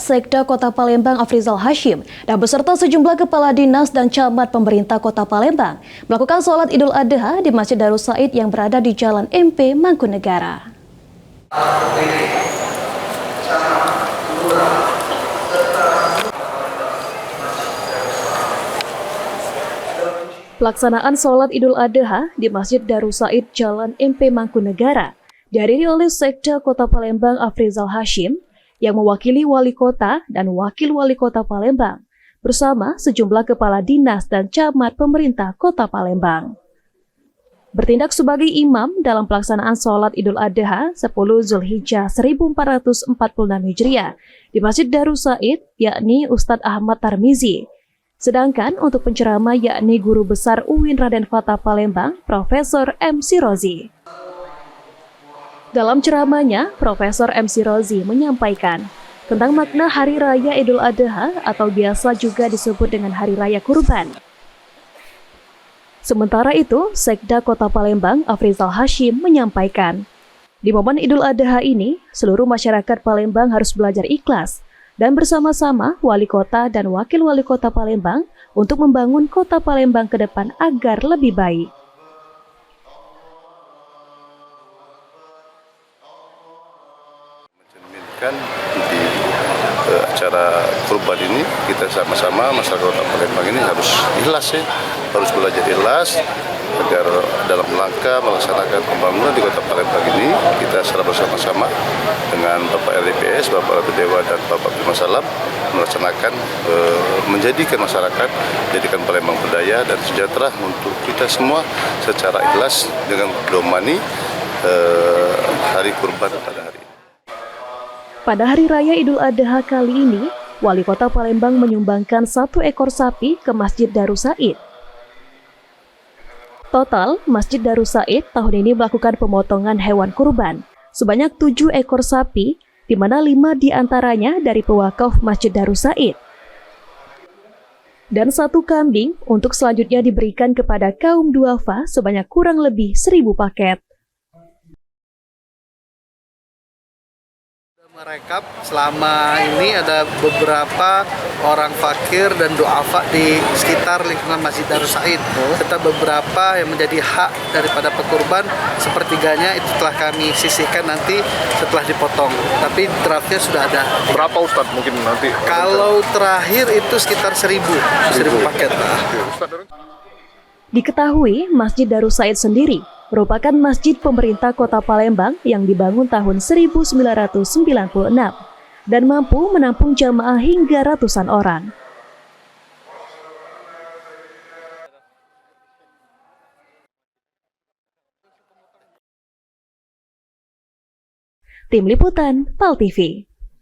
Sekda Kota Palembang Afrizal Hashim dan beserta sejumlah kepala dinas dan camat pemerintah Kota Palembang melakukan sholat Idul Adha di Masjid Darus Said yang berada di Jalan MP Mangkunegara. Pelaksanaan sholat Idul Adha di Masjid Darus Said Jalan MP Mangkunegara dihadiri oleh Sekda Kota Palembang Afrizal Hashim yang mewakili Wali Kota dan Wakil Wali Kota Palembang bersama sejumlah kepala dinas dan camat pemerintah Kota Palembang. Bertindak sebagai imam dalam pelaksanaan sholat Idul Adha 10 Zulhijjah 1446 Hijriah di Masjid Darus Said yakni Ustadz Ahmad Tarmizi. Sedangkan untuk penceramah yakni Guru Besar UIN Raden Fatah Palembang, Profesor M. Sirozi. Dalam ceramahnya, Profesor M. Sirozi menyampaikan tentang makna Hari Raya Idul Adha atau biasa juga disebut dengan Hari Raya Kurban. Sementara itu, Sekda Kota Palembang Afrizal Hashim menyampaikan, di momen Idul Adha ini, seluruh masyarakat Palembang harus belajar ikhlas dan bersama-sama Wali Kota dan Wakil Wali Kota Palembang untuk membangun Kota Palembang ke depan agar lebih baik. Di acara kurban ini kita sama-sama masyarakat Kota Palembang ini harus ikhlas ya, harus belajar ikhlas agar dalam rangka melaksanakan pembangunan di Kota Palembang ini kita secara bersama-sama dengan Bapak LDPS, Bapak Dewa dan Bapak Bima Salam melaksanakan menjadikan masyarakat, menjadikan Palembang berdaya dan sejahtera untuk kita semua secara ikhlas dengan domani hari kurban pada hari ini. Pada Hari Raya Idul Adha kali ini, Wali Kota Palembang menyumbangkan 1 ekor sapi ke Masjid Darus Said. Total, Masjid Darus Said tahun ini melakukan pemotongan hewan kurban sebanyak 7 ekor sapi, di mana 5 diantaranya dari pewakaf Masjid Darus Said. Dan 1 kambing untuk selanjutnya diberikan kepada kaum duafa sebanyak kurang lebih 1.000 paket. Merekap selama ini ada beberapa orang fakir dan duafa di sekitar lingkungan Masjid Darus Said. Serta beberapa yang menjadi hak daripada pekurban, sepertiganya itu telah kami sisihkan nanti setelah dipotong. Tapi draftnya sudah ada. Berapa Ustadz mungkin nanti? Kalau terakhir itu sekitar 1.000 paket. Diketahui Masjid Darus Said sendiri merupakan masjid pemerintah Kota Palembang yang dibangun tahun 1996 dan mampu menampung jamaah hingga ratusan orang. Tim Liputan PAL TV.